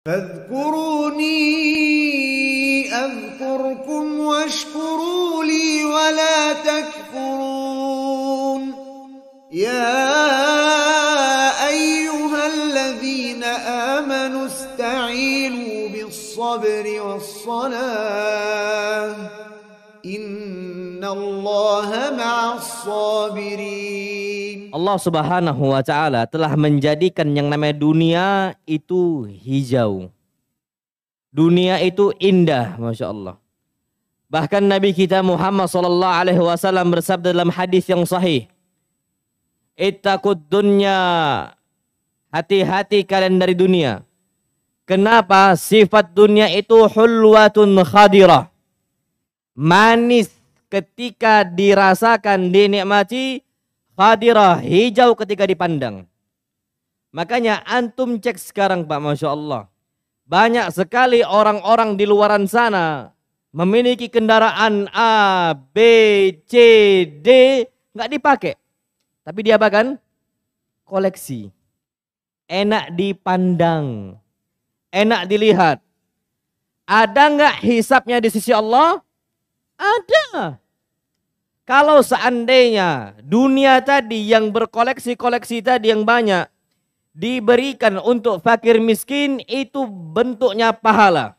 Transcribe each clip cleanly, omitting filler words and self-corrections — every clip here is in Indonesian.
فاذكروني أذكركم واشكروا لي ولا تكفرون يا أيها الذين آمنوا استعينوا بالصبر والصلاة إن الله مع الصابرين. Allah Subhanahu wa Ta'ala telah menjadikan yang namanya dunia itu hijau. Dunia itu indah, Masya Allah. Bahkan Nabi kita Muhammad sallallahu alaihi wasallam bersabda dalam hadis yang sahih, ittaqud dunya, hati-hati kalian dari dunia. Kenapa? Sifat dunia itu hulwatun khadirah, manis ketika dirasakan, dinikmati, khadirah, hijau ketika dipandang. Makanya antum cek sekarang Pak, Masya Allah, banyak sekali orang-orang di luaran sana memiliki kendaraan A, B, C, D, nggak dipakai, tapi dia bahkan koleksi. Enak dipandang, enak dilihat. Ada nggak hisapnya di sisi Allah? Ada. Kalau seandainya dunia tadi yang berkoleksi-koleksi tadi yang banyak diberikan untuk fakir miskin, itu bentuknya pahala.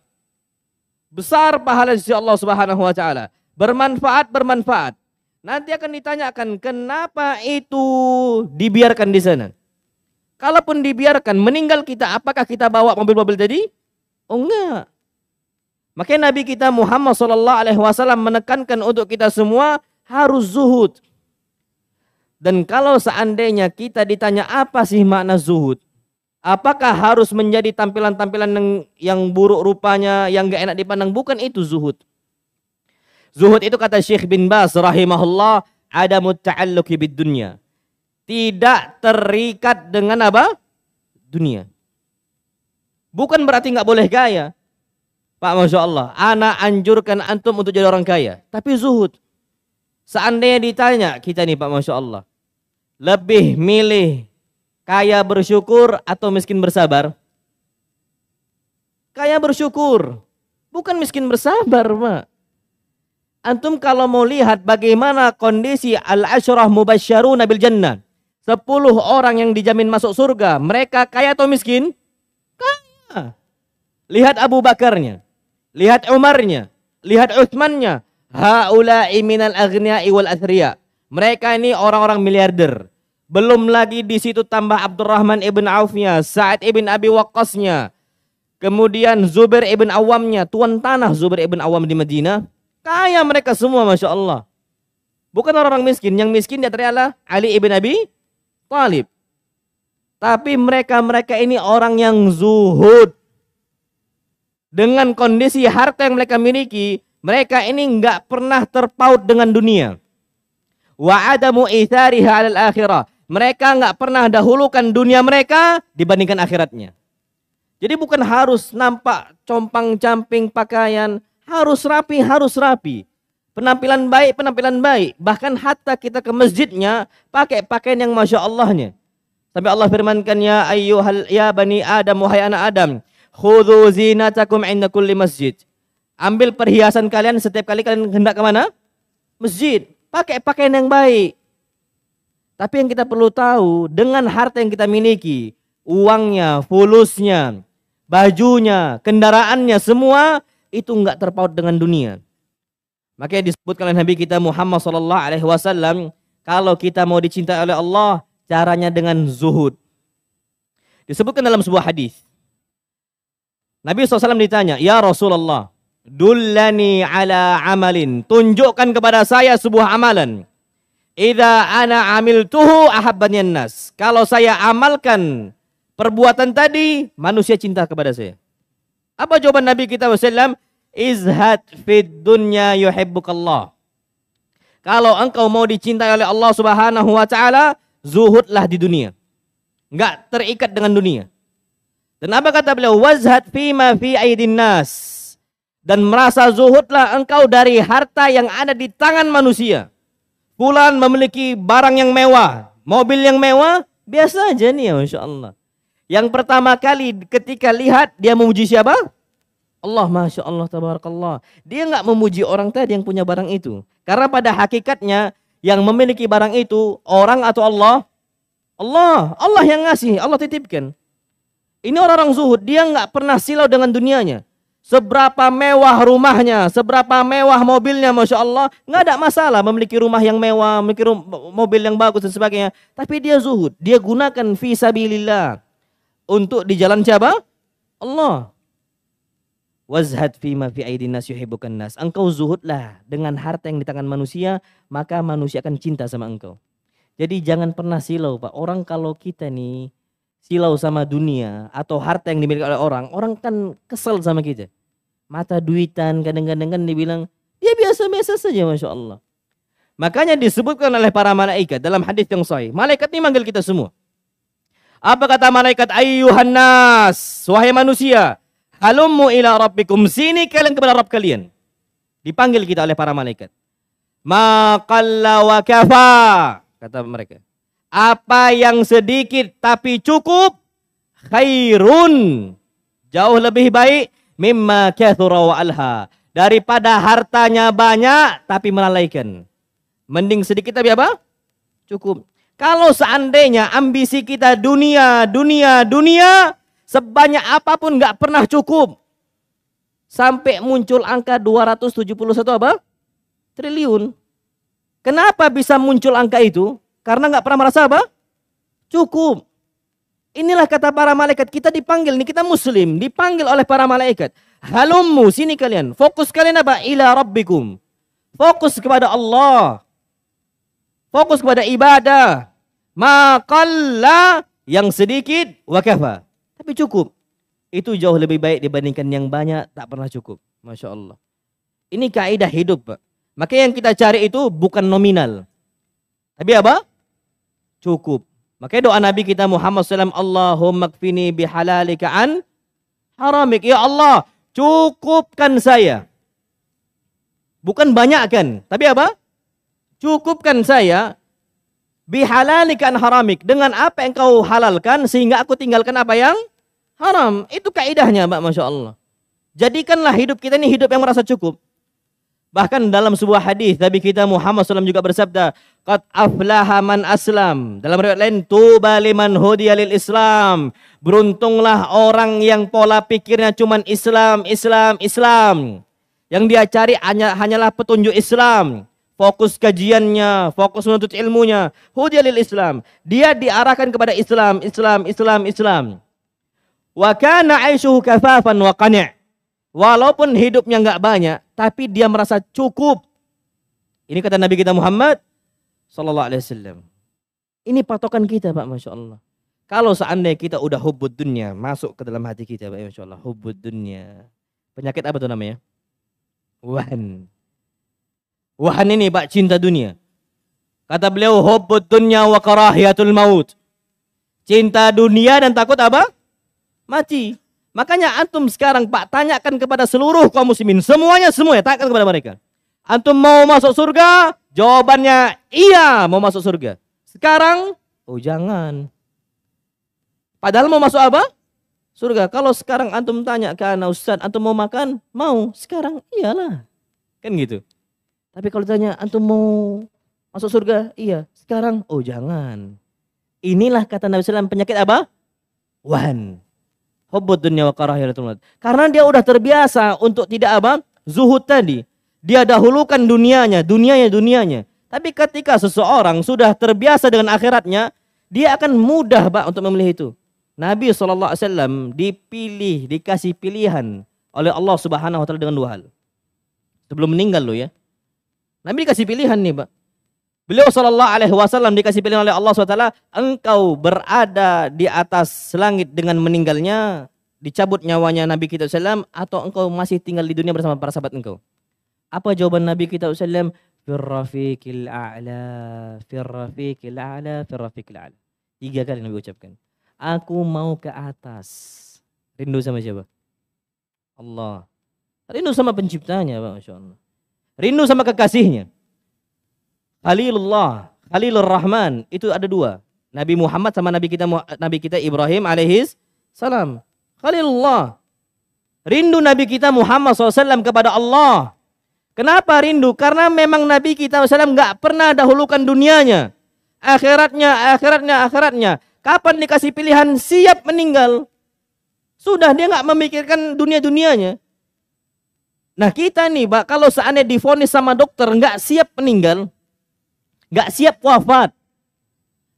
Besar pahala di sisi Allah Subhanahu wa Ta'ala. Bermanfaat. Nanti akan ditanyakan kenapa itu dibiarkan di sana. Kalaupun dibiarkan, meninggal kita, apakah kita bawa mobil-mobil tadi? Oh enggak. Makanya Nabi kita Muhammad sallallahu alaihi wasallam menekankan untuk kita semua harus zuhud. Dan kalau seandainya kita ditanya apa sih makna zuhud? Apakah harus menjadi tampilan-tampilan yang buruk rupanya, yang gak enak dipandang? Bukan itu zuhud. Zuhud itu kata Syekh bin Baz rahimahullah, adamut ta'alluqi bid dunya. Tidak terikat dengan apa? Dunia. Bukan berarti gak boleh gaya. Pak, Masya Allah, ana anjurkan antum untuk jadi orang kaya, tapi zuhud. Seandainya ditanya kita nih Pak, Masya Allah, lebih milih kaya bersyukur atau miskin bersabar? Kaya bersyukur, bukan miskin bersabar, Pak. Antum kalau mau lihat bagaimana kondisi al-asyrah mubasysyaruna bil jannah, 10 orang yang dijamin masuk surga, mereka kaya atau miskin? Kaya. Lihat Abu Bakarnya, lihat Umarnya, lihat Utsmannya. Haula'i minal aghniya'i wal athriya. Mereka ini orang-orang miliarder. Belum lagi di situ tambah Abdurrahman ibn Aufnya, Sa'ad ibn Abi Waqqasnya, kemudian Zubair ibn Awamnya, tuan tanah Zubair ibn Awam di Madinah. Kaya mereka semua, Masya Allah. Bukan orang miskin. Yang miskin di antaranya Ali ibn Abi Thalib. Tapi mereka ini orang yang zuhud. Dengan kondisi harta yang mereka miliki, mereka ini enggak pernah terpaut dengan dunia. Wa adamu itsariha 'alal akhirah. Mereka enggak pernah dahulukan dunia mereka dibandingkan akhiratnya. Jadi bukan harus nampak compang-camping pakaian, harus rapi. Penampilan baik. Bahkan hatta kita ke masjidnya pakai pakaian yang Masya Allahnya. Sampai Allah firmankan, ya bani Adam, wahai anak Adam, khudhu zinatakum 'inda kulli masjid. Ambil perhiasan kalian setiap kali kalian hendak ke mana? Masjid. Pakai pakaian yang baik. Tapi yang kita perlu tahu, dengan harta yang kita miliki, uangnya, fulusnya, bajunya, kendaraannya, semua itu enggak terpaut dengan dunia. Makanya disebutkan oleh Nabi kita Muhammad sallallahu alaihi wasallam, kalau kita mau dicintai oleh Allah, caranya dengan zuhud. Disebutkan dalam sebuah hadis. Nabi SAW ditanya, ya Rasulullah, dullani ala amalin, tunjukkan kepada saya sebuah amalan. Idza ana amiltuhu ahabbani an-nas. Kalau saya amalkan perbuatan tadi, manusia cinta kepada saya. Apa jawaban Nabi kita SAW? Izhad fid dunya yuhibbukallah. Kalau engkau mau dicintai oleh Allah Subhanahu wa Ta'ala, zuhudlah di dunia. Enggak terikat dengan dunia. Dan apa kata beliau? Wazhad fima fi aidin nas. Dan merasa zuhudlah engkau dari harta yang ada di tangan manusia. Fulan memiliki barang yang mewah, mobil yang mewah, biasa aja nih ya, Masya Allah. Yang pertama kali ketika lihat dia memuji siapa? Allah, Masya Allah, Tabarakallah. Dia nggak memuji orang tadi yang punya barang itu. Karena pada hakikatnya yang memiliki barang itu orang atau Allah? Allah yang ngasih, Allah titipkan. Ini orang-orang zuhud, dia nggak pernah silau dengan dunianya. Seberapa mewah rumahnya, seberapa mewah mobilnya, Masya Allah, nggak ada masalah memiliki rumah yang mewah, memiliki mobil yang bagus dan sebagainya. Tapi dia zuhud, dia gunakan fi sabilillah untuk di jalan siapa? Allah. Wazhad fima fi aidin nas yuhibbukan nas. Engkau zuhudlah dengan harta yang di tangan manusia, maka manusia akan cinta sama engkau. Jadi jangan pernah silau, Pak. Orang kalau kita nih silau sama dunia atau harta yang dimiliki oleh orang, orang kan kesel sama kita. Mata duitan kadang-kadang kan dibilang, dia biasa-biasa saja, Masya Allah. Makanya disebutkan oleh para malaikat dalam hadis yang sahih. Malaikat ini manggil kita semua. Apa kata malaikat? Ayyuhan nas, wahai manusia, halummu ila rabbikum, sini kalian kepada Rabb kalian. Dipanggil kita oleh para malaikat. Ma qalla wa kafa, kata mereka. Apa yang sedikit tapi cukup, khairun, jauh lebih baik, mimma kathura wa alha, daripada hartanya banyak tapi melalaikan. Mending sedikit tapi apa? Cukup. Kalau seandainya ambisi kita dunia, sebanyak apapun nggak pernah cukup. Sampai muncul angka 271 apa? Triliun. Kenapa bisa muncul angka itu? Karena nggak pernah merasa apa? Cukup. Inilah kata para malaikat, kita dipanggil, nih kita muslim, dipanggil oleh para malaikat. Halummu, sini kalian. Fokus kalian apa? Ila rabbikum. Fokus kepada Allah. Fokus kepada ibadah. Maqalla, yang sedikit, wakafa. Tapi cukup. Itu jauh lebih baik dibandingkan yang banyak tak pernah cukup. Masya Allah. Ini kaidah hidup, Pak. Maka yang kita cari itu bukan nominal. Tapi apa? Cukup. Makanya doa Nabi kita Muhammad SAW, Allahumma kfini bihalalika an haramik. Ya Allah, cukupkan saya. Bukan banyakkan. Tapi apa? Cukupkan saya bihalalika an haramik. Dengan apa yang kau halalkan sehingga aku tinggalkan apa yang haram. Itu kaidahnya, Mbak, Masya Allah. Jadikanlah hidup kita ini hidup yang merasa cukup. Bahkan dalam sebuah hadis Nabi kita Muhammad SAW juga bersabda, qad aflaha man aslam. Dalam riwayat lain, tuba liman hudiya lil Islam. Beruntunglah orang yang pola pikirnya cuman Islam. Yang dia cari hanyalah petunjuk Islam. Fokus kajiannya, fokus menuntut ilmunya. Hudiya lil Islam. Dia diarahkan kepada Islam. Wa kana aishuhu kafafan wa qani'. Walaupun hidupnya nggak banyak, tapi dia merasa cukup. Ini kata Nabi kita Muhammad sallallahu alaihi wasallam. Ini patokan kita, Pak, Masya Allah. Kalau seandainya kita udah hubbud dunya masuk ke dalam hati kita, Pak, Masya Allah, hubbud dunya. Penyakit apa tuh namanya? Wahan. Wahan ini, Pak, cinta dunia. Kata beliau, hubbud dunya wa karahiyatul maut. Cinta dunia dan takut apa? Mati. Makanya antum sekarang, Pak, tanyakan kepada seluruh kaum muslimin. Semuanya, tanyakan kepada mereka. Antum mau masuk surga? Jawabannya iya, mau masuk surga. Sekarang, oh jangan. Padahal mau masuk apa? Surga. Kalau sekarang antum tanya ke anak Ustaz, antum mau makan? Mau. Sekarang iyalah. Kan gitu. Tapi kalau tanya, antum mau masuk surga? Iya. Sekarang, oh jangan. Inilah kata Nabi SAW, penyakit apa? Wahan. Hubbud dunya wa karahiyatul maut. Karena dia udah terbiasa untuk tidak apa? Zuhud tadi. Dia dahulukan dunianya. Tapi ketika seseorang sudah terbiasa dengan akhiratnya, dia akan mudah, Pak, untuk memilih itu. Nabi SAW dikasih pilihan oleh Allah Subhanahu wa taala dengan dua hal. Sebelum meninggal loh ya. Nabi dikasih pilihan nih, Pak. Beliau SAW dikasih pilihan oleh Allah SWT, engkau berada di atas langit dengan meninggalnya, dicabut nyawanya Nabi kita SAW, atau engkau masih tinggal di dunia bersama para sahabat engkau. Apa jawaban Nabi kita SAW? Firrafiqil a'la, firrafiqil a'la, firrafiqil a'la. 3 kali Nabi ucapkan. Aku mau ke atas. Rindu sama siapa? Allah. Rindu sama penciptanya, Pak, Masya Allah. Rindu sama kekasihnya. Khalilullah, Khalilur Rahman, itu ada 2. Nabi Muhammad sama Nabi kita Ibrahim salam. Khalilullah. Rindu Nabi kita Muhammad SAW kepada Allah. Kenapa rindu? Karena memang Nabi kita SAW nggak pernah dahulukan dunianya. Akhiratnya. Kapan dikasih pilihan siap meninggal, sudah dia nggak memikirkan dunia-dunianya. Nah kita nih, Pak, kalau seandainya divonis sama dokter nggak siap meninggal, nggak siap wafat.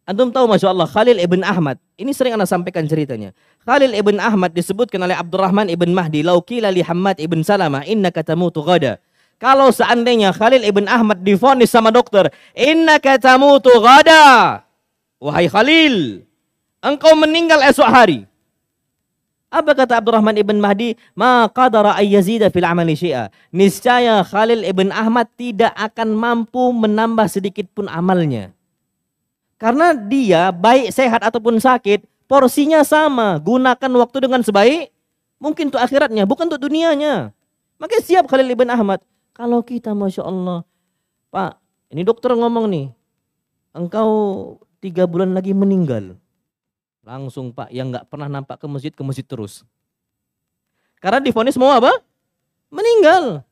Antum tahu Masya Allah, Khalil ibn Ahmad, ini sering anda sampaikan ceritanya. Khalil ibn Ahmad disebutkan oleh Abdurrahman ibn Mahdi, laukila li Hammad ibn Salamah, innaka tamutu ghada. Kalau seandainya Khalil ibn Ahmad divonis sama dokter, innaka tamutu ghada, wahai Khalil, engkau meninggal esok hari. Apa kata Abdurrahman ibn Mahdi? Ma qadara ayyazida fil amali syi'a. Niscaya Khalil ibn Ahmad tidak akan mampu menambah sedikit pun amalnya. Karena dia baik sehat ataupun sakit, porsinya sama. Gunakan waktu dengan sebaik mungkin untuk akhiratnya, bukan untuk dunianya. Makanya siap Khalil ibn Ahmad. Kalau kita Masya Allah, Pak, ini dokter ngomong nih, engkau 3 bulan lagi meninggal. Langsung Pak, yang nggak pernah nampak ke masjid terus. Karena divonis mau apa? Meninggal.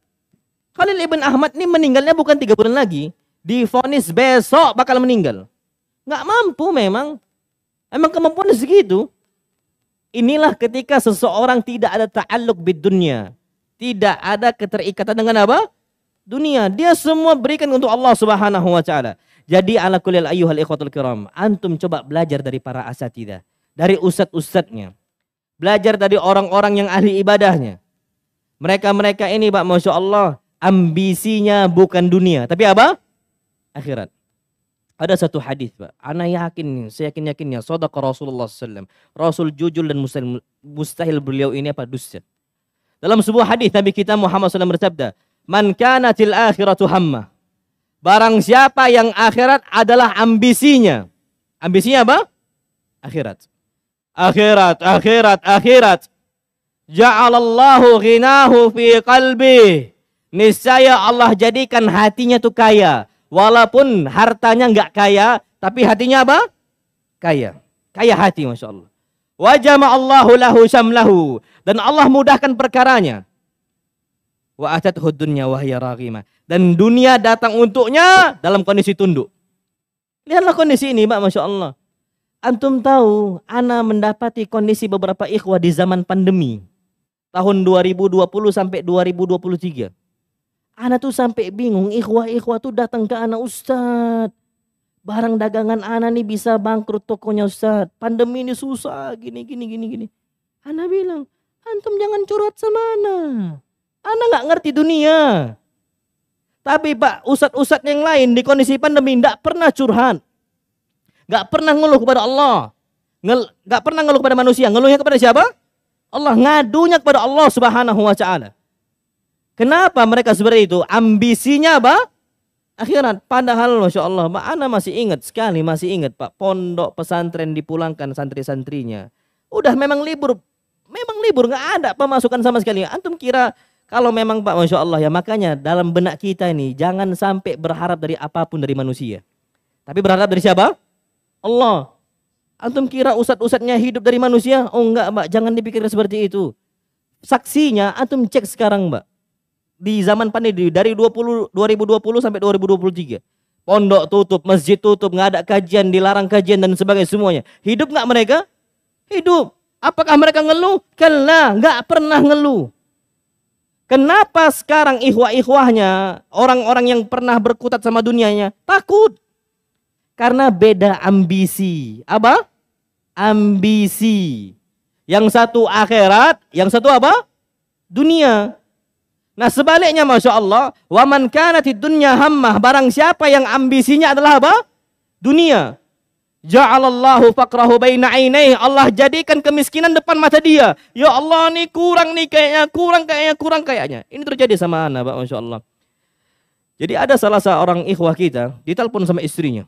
Khalil ibn Ahmad ini meninggalnya bukan 3 bulan lagi. Divonis besok bakal meninggal. Nggak mampu memang. Emang kemampuan segitu. Inilah ketika seseorang tidak ada ta'alluq bid dunya. Tidak ada keterikatan dengan apa? Dunia. Dia semua berikan untuk Allah Subhanahu wa taala. Jadi ala kullil ayyuhal ikhwatul kiram, antum coba belajar dari para asatidzah, dari ustadz-ustadznya. Belajar dari orang-orang yang ahli ibadahnya. Mereka-mereka ini Pak, Masya Allah, ambisinya bukan dunia, tapi apa? Akhirat. Ada satu hadis Pak, ana yakin, saya yakinnya, sadaqa Rasulullah SAW. Rasul jujur dan mustahil beliau ini apa? Dusta. Dalam sebuah hadis Nabi kita Muhammad SAW bersabda, man kanatil akhiratu hammah. Barang siapa yang akhirat adalah ambisinya. Ambisinya apa? Akhirat. Akhirat. Ja'alallahu ghinahu fi qalbi. Niscaya Allah jadikan hatinya tuh kaya. Walaupun hartanya enggak kaya, tapi hatinya apa? Kaya. Kaya hati Masya Allah. Wa jama'allahu lahu syamlahu. Dan Allah mudahkan perkaranya. Wa atathu dunya wa hiya raghimah. Dan dunia datang untuknya dalam kondisi tunduk. Lihatlah kondisi ini Pak, Masya Allah. Antum tahu, ana mendapati kondisi beberapa ikhwah di zaman pandemi. Tahun 2020 sampai 2023. Ana tuh sampai bingung, ikhwah-ikhwah tuh datang ke ana, Ustaz, barang dagangan ana nih bisa bangkrut tokonya Ustaz. Pandemi ini susah, gini. Ana bilang, antum jangan curhat sama ana. Ana nggak ngerti dunia. Tapi Pak, ustadz-ustadz yang lain di kondisi pandemi tidak pernah curhat. Nggak pernah ngeluh kepada Allah. Nggak pernah ngeluh kepada manusia. Ngeluhnya kepada siapa? Allah. Ngadunya kepada Allah Subhanahu wa ta'ala. Kenapa mereka seperti itu? Ambisinya apa? Akhirat. Padahal Masya Allah, Pak, ana masih ingat Pak, pondok pesantren dipulangkan santri-santrinya. Udah memang libur, nggak ada pemasukan sama sekali. Antum kira kalau memang Pak, Masya Allah ya, makanya dalam benak kita ini jangan sampai berharap dari apapun dari manusia. Tapi berharap dari siapa? Allah. Antum kira ustadz-ustadznya hidup dari manusia? Oh enggak Mbak, jangan dipikir seperti itu. Saksinya antum cek sekarang Mbak. Di zaman pandemi dari 2020 sampai 2023. Pondok tutup, masjid tutup, nggak ada kajian, dilarang kajian dan sebagainya semuanya. Hidup nggak mereka? Hidup. Apakah mereka ngeluh? Kalla, nggak pernah ngeluh. Kenapa sekarang ikhwah-ikhwahnya, orang-orang yang pernah berkutat sama dunianya, takut? Karena beda ambisi. Apa? Ambisi. Yang satu akhirat, yang satu apa? Dunia. Nah sebaliknya Masya Allah, wa man kanatid dunya hammah, barang siapa yang ambisinya adalah apa? Dunia. Ja'alallahu faqrahu baina ainaihi, Allah jadikan kemiskinan depan mata dia. Ya Allah nih kurang nih kurang kayaknya. Ini terjadi sama ana Pak, Masya Allah. Jadi ada salah seorang ikhwah kita ditelepon sama istrinya.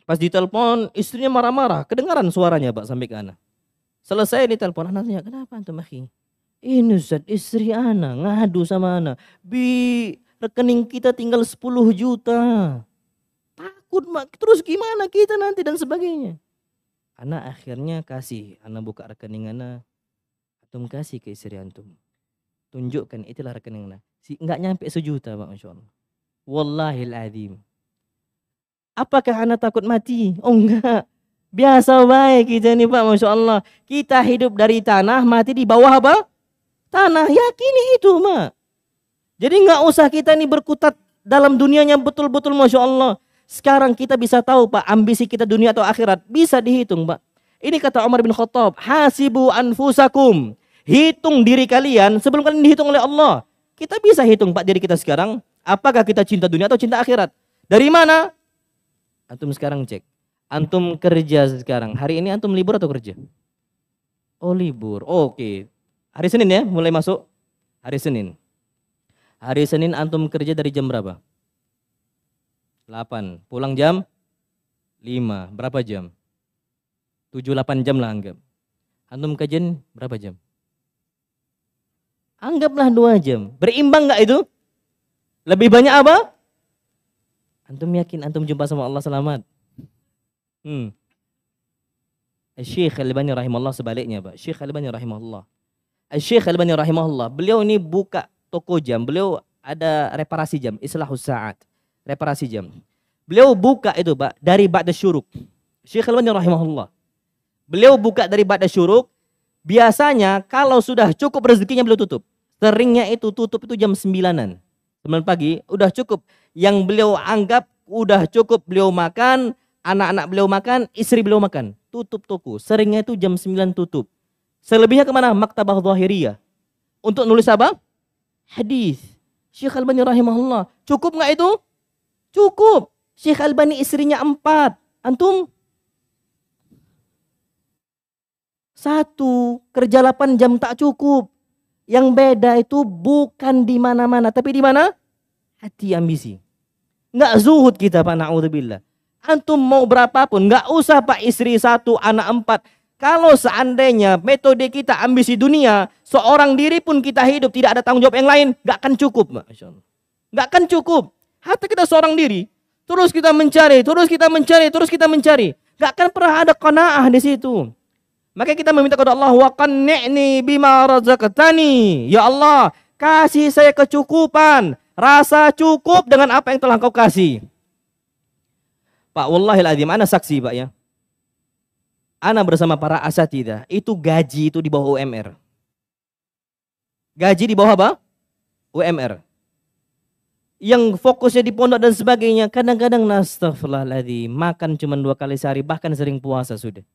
Pas ditelepon istrinya marah-marah, kedengaran suaranya Pak sampai ke ana. Selesai ditelepon, ana tanya, "Kenapa antum akhi?" "Ini Ustaz, istri ana ngadu sama ana. Rekening kita tinggal 10 juta. Takut Mak, terus gimana kita nanti dan sebagainya." Ana akhirnya kasih, ana buka rekening ana, antum kasih ke istri antum. Tunjukkan itulah rekening ana. Enggak nyampe 1 juta, Pak, Masya Allah. Wallahil azim. Apakah ana takut mati? Oh enggak. Biasa baik kita nih, Pak, Masya Allah. Kita hidup dari tanah, mati di bawah apa? Tanah. Yakini itu, Mak. Jadi enggak usah kita nih berkutat dalam dunianya betul-betul, Masya Allah. Sekarang kita bisa tahu, Pak, ambisi kita dunia atau akhirat. Bisa dihitung, Pak. Ini kata Umar bin Khattab, hasibu anfusakum. Hitung diri kalian sebelum kalian dihitung oleh Allah. Kita bisa hitung, Pak, diri kita sekarang. Apakah kita cinta dunia atau cinta akhirat? Dari mana? Antum sekarang cek. Antum kerja sekarang. Hari ini antum libur atau kerja? Oh, libur. Oke. Hari Senin ya, mulai masuk. Hari Senin. Hari Senin antum kerja dari jam berapa? 8. Pulang jam 5. Berapa jam? 7-8 jam lah anggap. Antum kajian berapa jam? Anggaplah 2 jam. Berimbang nggak itu? Lebih banyak apa? Antum yakin antum jumpa sama Allah selamat? Syekh Al-Albani rahimahullah sebaliknya, Pak. Syekh Al-Albani rahimahullah. Syekh Al-Albani rahimahullah, beliau ini buka toko jam. Beliau ada reparasi jam, islahus sa'at. Reparasi jam. Beliau buka itu, Pak, dari ba'da syuruk. Syekh Al-Albani rahimahullah. Beliau buka dari ba'da syuruk. Biasanya kalau sudah cukup rezekinya beliau tutup. Seringnya itu tutup itu jam 9-an. 9 pagi udah cukup. Yang beliau anggap udah cukup beliau makan, anak-anak beliau makan, istri beliau makan. Tutup toko. Seringnya itu jam 9 tutup. Selebihnya kemana? Maktabah Zahiriyah. Untuk nulis apa? Hadis. Syekh Al-Albani rahimahullah. Cukup nggak itu? Cukup. Syekh Al-Albani istrinya 4. Antum? 1. Kerja 8 jam tak cukup. Yang beda itu bukan di mana-mana, tapi di mana? Hati ambisi. Nggak zuhud kita, Pak, na'udzubillah. Antum mau berapapun, nggak usah, Pak, istri 1, anak 4. Kalau seandainya metode kita ambisi dunia, seorang diri pun kita hidup tidak ada tanggung jawab yang lain, nggak akan cukup, Masya Allah. Nggak akan cukup. Hatta kita seorang diri, terus kita mencari, terus kita mencari, terus kita mencari, nggak akan pernah ada qanaah di situ. Maka kita meminta kepada Allah, wa qanni'ni bima razaqtani. Ya Allah, kasih saya kecukupan, rasa cukup dengan apa yang telah Kau kasih. Pak, wallahil azim, ana saksi, Pak, ya. Ana bersama para asatidzah, itu gaji itu di bawah UMR. Gaji di bawah apa? UMR. Yang fokusnya di pondok dan sebagainya, kadang-kadang nastaghfirullahaladzim, makan cuma 2 kali sehari, bahkan sering puasa sudah.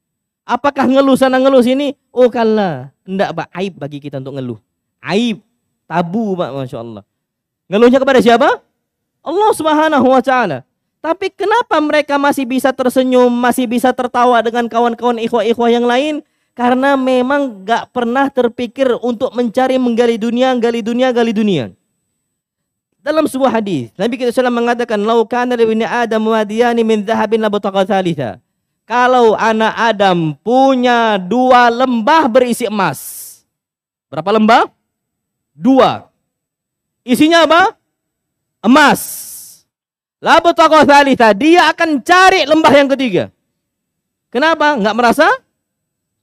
Apakah ngeluh sana ngeluh sini? Oh kalah. Enggak, Pak, aib bagi kita untuk ngeluh. Aib, tabu, Pak, Masya Allah. Ngeluhnya kepada siapa? Allah Subhanahu wa Ta'ala. Tapi kenapa mereka masih bisa tersenyum, masih bisa tertawa dengan kawan-kawan ikhwah-ikhwah yang lain? Karena memang gak pernah terpikir untuk mencari menggali dunia, gali dunia, gali dunia. Dalam sebuah hadis, Nabi kita SAW mengatakan, "Lau kana li ibni Adam wadiyani min dhahabin la bataqa thalitha." Kalau anak Adam punya 2 lembah berisi emas. Berapa lembah? 2. Isinya apa? Emas. La bataqa thalitha, dia akan cari lembah yang ketiga. Kenapa? Enggak merasa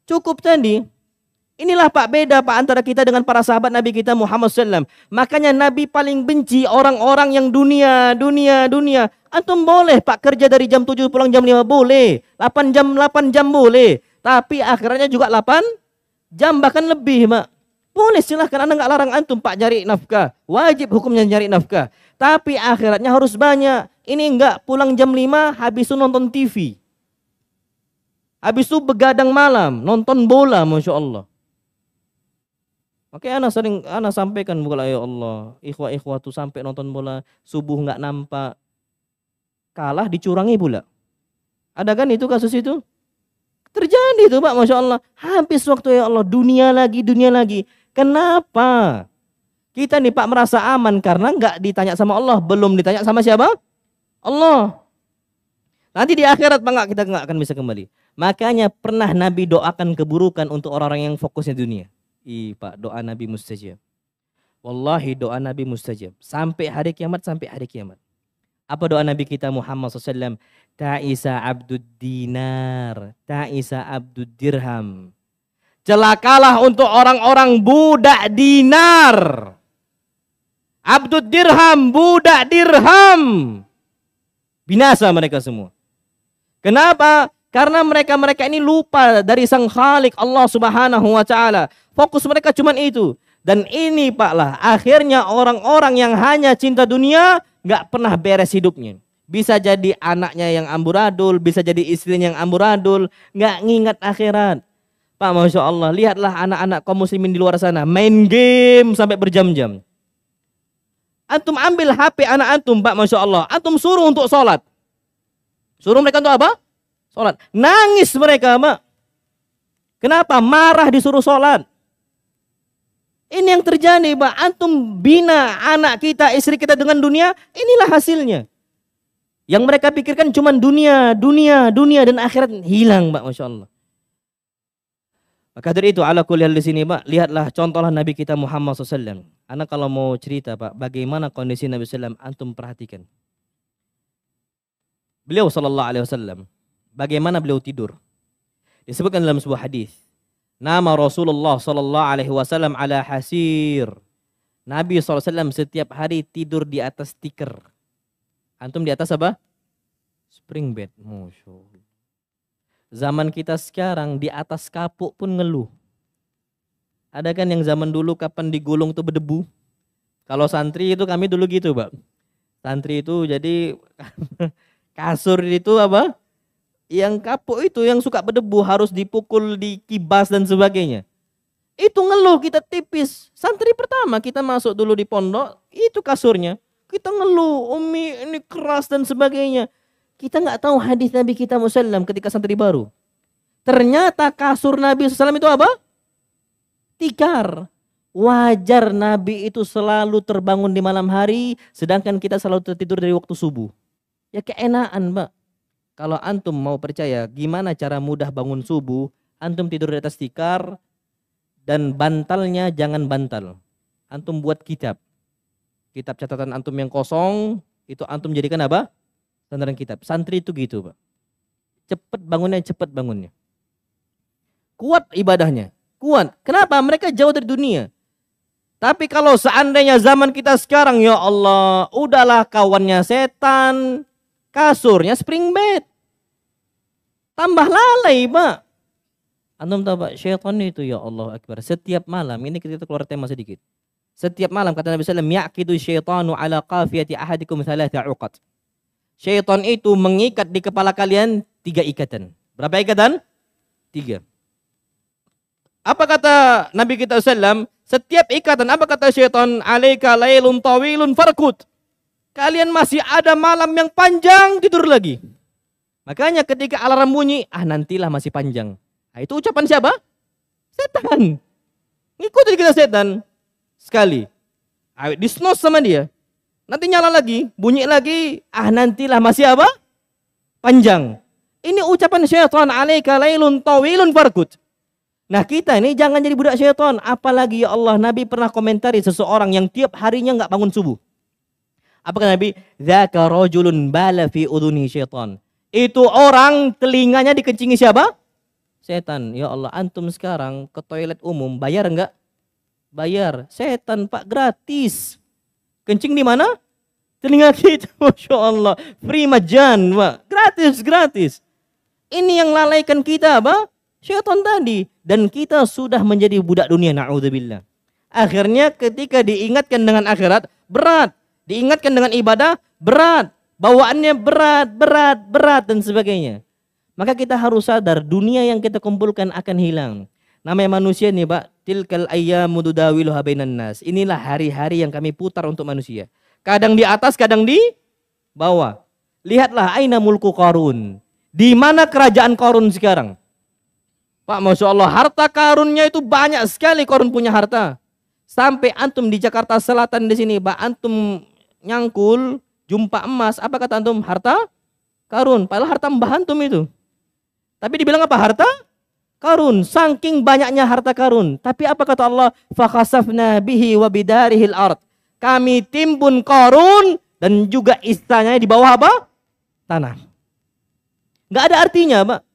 cukup tadi. Inilah, Pak, beda, Pak, antara kita dengan para sahabat Nabi kita Muhammad SAW. Makanya Nabi paling benci orang-orang yang dunia. Antum boleh, Pak, kerja dari jam 7 pulang jam 5 boleh. 8 jam boleh. Tapi akhirnya juga 8 jam bahkan lebih, Pak. Boleh, silahkan, Anda nggak larang antum, Pak, cari nafkah. Wajib hukumnya cari nafkah. Tapi akhiratnya harus banyak. Ini enggak, pulang jam 5 habis itu nonton TV. Habis itu begadang malam, nonton bola, Masya Allah. Makanya ana sampaikan pula, ya Allah, ikhwah-ikhwah tuh sampai nonton bola subuh nggak nampak, kalah dicurangi pula. Ada kan itu kasus itu? Terjadi itu, Pak, Masya Allah. Habis waktu, ya Allah, dunia lagi. Kenapa? Kita nih, Pak, merasa aman karena nggak ditanya sama Allah, belum ditanya sama siapa? Allah. Nanti di akhirat, Pak, kita nggak akan bisa kembali. Makanya pernah Nabi doakan keburukan untuk orang-orang yang fokusnya dunia. Pak, doa Nabi mustajab. Wallahi doa Nabi mustajab. Sampai hari kiamat. Apa doa Nabi kita Muhammad SAW? Ta'isa abdud dinar, ta'isa abdud dirham. Celakalah untuk orang-orang budak dinar. Abdud dirham, budak dirham. Binasa mereka semua. Kenapa? Karena mereka ini lupa dari Sang Khalik Allah Subhanahu wa taala. Fokus mereka cuma itu. Dan ini Pak lah, akhirnya orang-orang yang hanya cinta dunia nggak pernah beres hidupnya. Bisa jadi anaknya yang amburadul, bisa jadi istrinya yang amburadul, nggak ngingat akhirat. Pak, Masya Allah, lihatlah anak-anak kaum muslimin di luar sana, main game sampai berjam-jam. Antum ambil HP anak antum, Pak, Masya Allah, antum suruh untuk sholat. Suruh mereka untuk apa? Sholat. Nangis mereka, Pak. Kenapa? Marah disuruh sholat. Ini yang terjadi, Pak. Antum bina anak kita, istri kita dengan dunia, inilah hasilnya. Yang mereka pikirkan cuma dunia, dan akhirat hilang, Pak, Masya Allah. Maka dari itu, ala kulli hal di sini, Pak, lihatlah contohlah Nabi kita Muhammad SAW. Anak kalau mau cerita, Pak, bagaimana kondisi Nabi SAW, antum perhatikan. Beliau SAW, bagaimana beliau tidur. Disebutkan dalam sebuah hadis. Nama Rasulullah SAW ala hasir. Nabi SAW setiap hari tidur di atas tikar. Antum di atas apa? Spring bed. Masya Allah. Zaman kita sekarang di atas kapuk pun ngeluh. Ada kan yang zaman dulu kapan digulung tuh berdebu? Kalau santri itu kami dulu gitu, Pak. Santri itu jadi kasur itu apa? Yang kapuk itu yang suka berdebu harus dipukul, dikibas dan sebagainya. Itu ngeluh kita tipis. Santri pertama kita masuk dulu di pondok, itu kasurnya. Kita ngeluh, Umi ini keras dan sebagainya. Kita nggak tahu hadis Nabi kita Musallam ketika santri baru. Ternyata kasur Nabi SAW itu apa? Tikar. Wajar Nabi itu selalu terbangun di malam hari, sedangkan kita selalu tertidur dari waktu subuh. Ya keenaan, Mbak. Kalau antum mau percaya gimana cara mudah bangun subuh, antum tidur di atas tikar dan bantalnya jangan bantal. Antum buat kitab. Kitab catatan antum yang kosong, itu antum jadikan apa? Sandaran kitab. Santri itu gitu, Pak. Cepet bangunnya. Kuat ibadahnya. Kuat. Kenapa? Mereka jauh dari dunia. Tapi kalau seandainya zaman kita sekarang, ya Allah, udahlah kawannya setan, kasurnya spring bed. Tambah lalai, Pak. Antum tahu, Pak, syaitan itu ya Allah Akbar. Setiap malam, ini kita keluar tema sedikit. Setiap malam kata Nabi SAW, yaqidu syaitanu ala qafiyati ahadikum thalatha uqat. Syaitan itu mengikat di kepala kalian 3 ikatan. Berapa ikatan? 3. Apa kata Nabi kita SAW? Setiap ikatan, apa kata syaitan? Alaika lailun tawilun farkut. Kalian masih ada malam yang panjang, tidur lagi. Makanya ketika alarm bunyi, nantilah masih panjang. Nah, itu ucapan siapa? Setan. Ngikutin kita setan. Sekali. Di snooze sama dia. Nanti nyala lagi, bunyi lagi, nantilah masih apa? Panjang. Ini ucapan syaitan, alaika lailun tawilun farkut. Nah kita ini jangan jadi budak syaitan. Apalagi ya Allah, Nabi pernah komentari seseorang yang tiap harinya nggak bangun subuh. Apa kata Nabi? Dzaka rajulun bala fi udhuni syaitan. Itu orang telinganya dikencingi siapa? Setan. Ya Allah, antum sekarang ke toilet umum bayar enggak? Bayar. Setan, Pak, gratis. Kencing di mana? Telinga kita. Masya Allah. Free majan, Pak. Gratis. Ini yang lalaikan kita, Pak. Syaitan tadi. Dan kita sudah menjadi budak dunia. Na'udzubillah. Akhirnya ketika diingatkan dengan akhirat, berat. Diingatkan dengan ibadah, berat. Bawaannya berat dan sebagainya. Maka kita harus sadar dunia yang kita kumpulkan akan hilang. Namanya manusia nih, Pak, tilkal ayyamu tudawiluha bainan nas. Inilah hari-hari yang kami putar untuk manusia. Kadang di atas, kadang di bawah. Lihatlah aina mulku Qarun. Di mana kerajaan Qarun sekarang? Pak, Masya Allah, harta karunnya itu banyak sekali. Qarun punya harta. Sampai antum di Jakarta Selatan di sini, Pak, antum nyangkul jumpa emas, apa kata antum? Harta karun. Padahal harta mbah antum itu. Tapi dibilang apa? Harta karun. Saking banyaknya harta karun. Tapi apa kata Allah? Fakhasafna bihi wa bidarihil ard. Kami timbun Qarun Dan juga istanya di bawah apa? Tanah. Nggak ada artinya, Pak.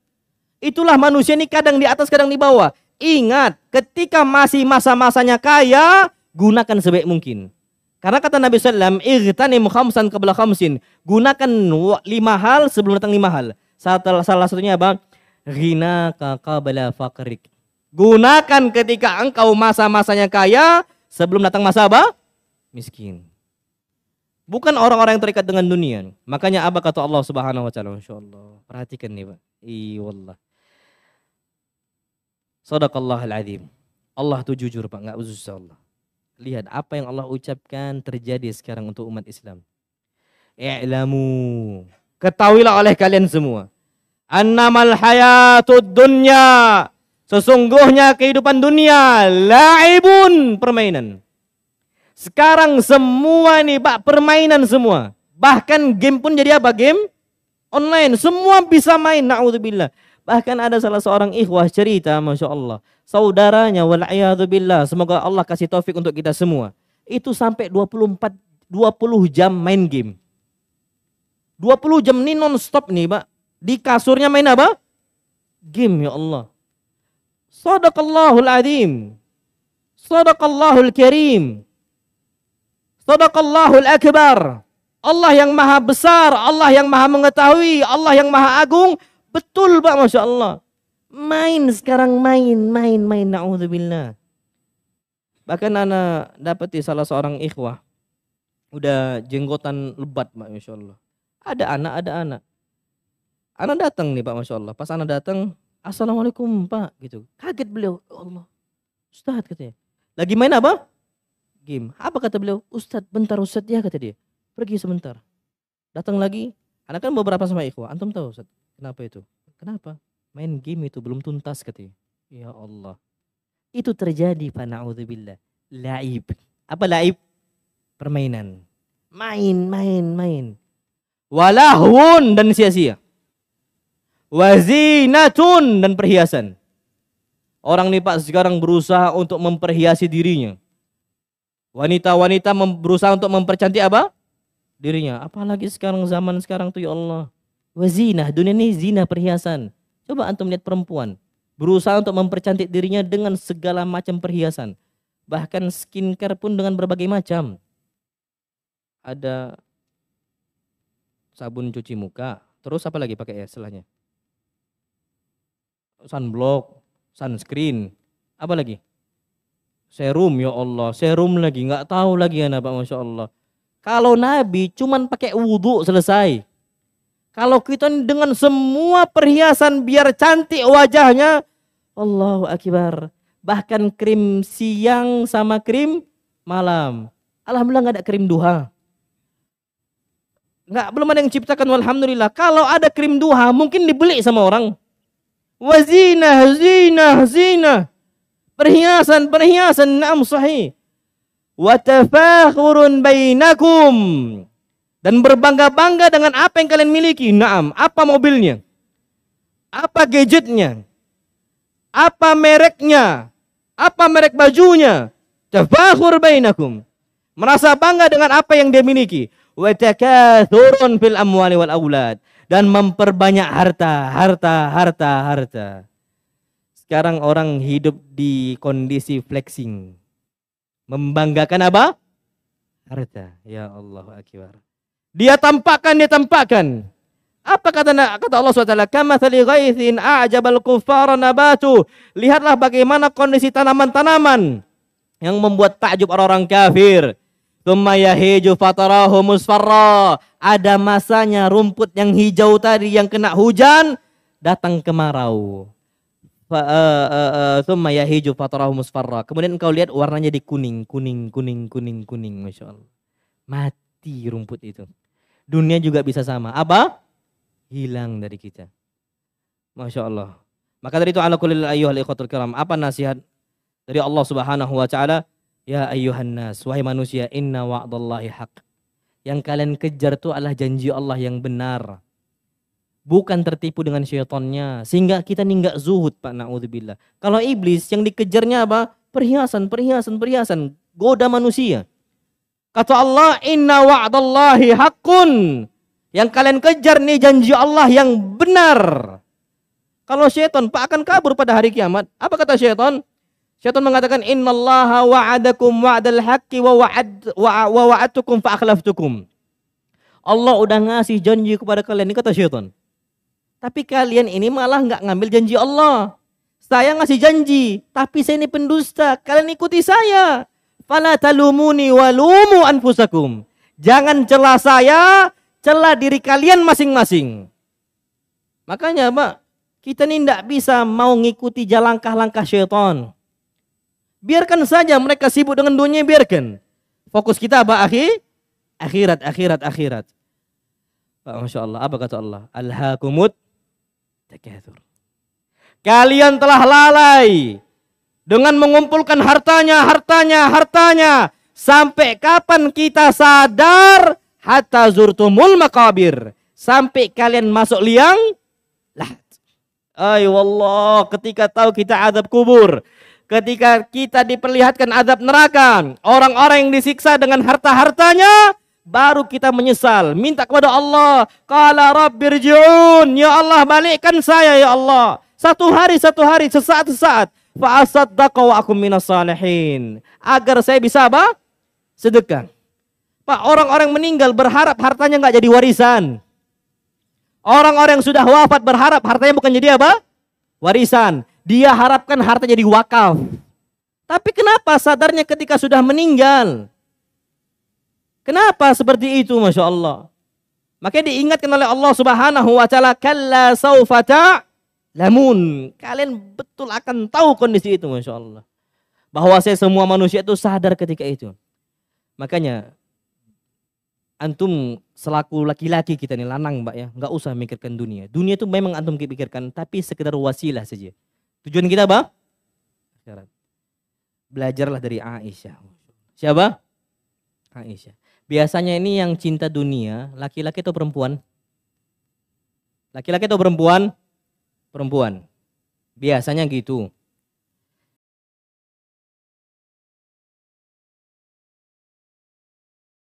Itulah manusia ini kadang di atas, kadang di bawah. Ingat, ketika masih masa-masanya kaya, gunakan sebaik mungkin. Karena kata Nabi SAW, "Igtanim khamsan qabla khamsin." Gunakan 5 hal sebelum datang 5 hal. Salah satunya apa? Ghinaka qabla faqrik. Gunakan ketika engkau masa-masanya kaya, sebelum datang masa apa? Miskin. Bukan orang-orang yang terikat dengan dunia. Makanya apa kata Allah Subhanahu wa taala? Masyaallah. Perhatikan nih, Pak. Wallah. Shadaqallahul azim. Allah tuh jujur, Pak, enggak usus Allah. Lihat apa yang Allah ucapkan terjadi sekarang untuk umat Islam. I'lamu. Ketahuilah oleh kalian semua. Annamal hayatud dunya. Sesungguhnya kehidupan dunia la'ibun, permainan. Sekarang semua nih, Pak, permainan semua. Bahkan game pun jadi apa? Game online. Semua bisa main, na'udzubillah. Bahkan ada salah seorang ikhwah cerita, Masya Allah. Saudaranya, wal'iyadzubillah. Semoga Allah kasih taufik untuk kita semua. Itu sampai 20 jam main game. 20 jam ini non-stop nih, Pak. Di kasurnya main apa? Game, ya Allah. Shadaqallahul azim. Shadaqallahul karim. Shadaqallahul akbar. Allah yang maha besar, Allah yang maha mengetahui, Allah yang maha agung. Betul, Pak, Masya Allah. Main sekarang, main. Na'udzubillah. Bahkan anak dapat di salah seorang ikhwah. Udah jenggotan lebat, Pak, Masya Allah. Ada anak. Anak datang nih, Pak, Masya Allah. Pas anak datang, "Assalamualaikum, Pak." Gitu. Kaget beliau. Ya Allah. Ustaz, katanya. Lagi main apa? Game. Apa kata beliau? "Ustaz, bentar Ustaz ya," kata dia. "Pergi sebentar." Datang lagi. Anak kan beberapa sama ikhwah. "Antum tahu, Ustaz, kenapa itu?" "Kenapa?" "Main game itu belum tuntas," katanya. Ya Allah. Itu terjadi, Pak, na'udzubillah. Laib. Apa laib? Permainan. Main. Walahun, dan sia-sia. Wazinatun, dan perhiasan. Orang nih, Pak, sekarang berusaha untuk memperhiasi dirinya. Wanita-wanita berusaha untuk mempercantik apa? Dirinya. Apalagi zaman sekarang tuh, ya Allah. Wazinah, dunia ini zina, perhiasan. Coba antum lihat perempuan. Berusaha untuk mempercantik dirinya dengan segala macam perhiasan. Bahkan skincare pun dengan berbagai macam. Ada sabun cuci muka. Terus apa lagi pakai ya setelahnya? Sunblock, sunscreen. Apa lagi? Serum, ya Allah, serum lagi, nggak tahu lagi ya, Pak, Masya Allah. Kalau Nabi cuman pakai wudhu selesai. Kalau kita dengan semua perhiasan biar cantik wajahnya, Allahu Akbar. Bahkan krim siang sama krim malam. Alhamdulillah nggak ada krim duha. Belum ada yang ciptakan, alhamdulillah. Kalau ada krim duha mungkin dibeli sama orang. Zina. Perhiasan, na'am sahih. Wa tafakhurun bainakum. Dan berbangga-bangga dengan apa yang kalian miliki. Na'am, apa mobilnya? Apa gadgetnya? Apa mereknya? Apa merek bajunya? Tafakhur bainakum. Merasa bangga dengan apa yang dia miliki. Wa takathurun fil amwali wal aulad. Dan memperbanyak harta. Sekarang orang hidup di kondisi flexing. Membanggakan apa? Harta. Ya Allah Akbar. Dia tampakkan. Apa kata Allah SWT? Kamathali ghaithin a'jabal kuffara nabatu. Lihatlah bagaimana kondisi tanaman-tanaman yang membuat takjub orang-orang kafir. Tsumma yahiju fatarahu musfarra. Ada masanya rumput yang hijau tadi yang kena hujan datang kemarau. Tsumma yahiju fatarahu musfarra. Kemudian engkau lihat warnanya di kuning, Masya Allah. Mati rumput itu. Dunia juga bisa sama. Apa? Hilang dari kita. Masya Allah. Maka dari itu ala kulli ayyuhal ikhwatul kiram. Apa nasihat dari Allah Subhanahu wa taala? Ya ayyuhan nas, wahai manusia, inna wa'dallahi haq. Yang kalian kejar itu adalah janji Allah yang benar. Bukan tertipu dengan syaitannya. Sehingga kita ini enggak zuhud, Pak, na'udzubillah. Kalau iblis yang dikejarnya apa? Perhiasan. Goda manusia. Kata Allah, inna wa'dallahi haqqun. Yang kalian kejar nih janji Allah yang benar. Kalau syaitan, Pak, akan kabur pada hari kiamat. Apa kata syaitan? Syaitan mengatakan, innallaha wa'adakum wa'dal haqqi wa wa'adtukum fa akhlaftukum. Allah udah ngasih janji kepada kalian, ini kata syaitan. Tapi kalian ini malah nggak ngambil janji Allah. Saya ngasih janji, tapi saya ini pendusta. Kalian ikuti saya. Fala talumuni walumu anfusakum. Jangan celah saya, celah diri kalian masing-masing. Makanya, Pak, kita ini tidak bisa mau ngikuti langkah-langkah syaitan. Biarkan saja mereka sibuk dengan dunia, biarkan. Fokus kita apa, akhirat. Pak, Masya Allah, apa kata Allah? Alhaakumut takatsur. Kalian telah lalai dengan mengumpulkan hartanya. Sampai kapan kita sadar? Hatta zurtumul maqabir. Sampai kalian masuk liang lahat. Ay wallah, ketika tahu kita azab kubur, ketika kita diperlihatkan azab neraka, orang-orang yang disiksa dengan harta-hartanya, baru kita menyesal, minta kepada Allah, qala rabbirji'un, ya Allah balikkan saya ya Allah. Satu hari, sesaat, fa asaddaqa wa akum minas salihin. Agar saya bisa apa? Sedekah. Pak, orang-orang meninggal berharap hartanya nggak jadi warisan. Orang-orang yang sudah wafat berharap hartanya bukan jadi apa? Warisan. Dia harapkan harta jadi wakaf. Tapi kenapa sadarnya ketika sudah meninggal? Kenapa seperti itu, Masya Allah? Makanya diingatkan oleh Allah Subhanahu wa Ta'ala, kalla saufa ta'lamun. Kalian betul akan tahu kondisi itu, Masya Allah. Bahwa saya semua manusia itu sadar ketika itu. Makanya antum selaku laki-laki kita nih, lanang, Mbak ya, nggak usah mikirkan dunia. Dunia itu memang antum pikirkan, tapi sekedar wasilah saja. Tujuan kita apa? Belajarlah dari Aisyah. Siapa? Aisyah. Biasanya ini yang cinta dunia, laki-laki atau perempuan? Laki-laki atau perempuan? Perempuan. Biasanya gitu.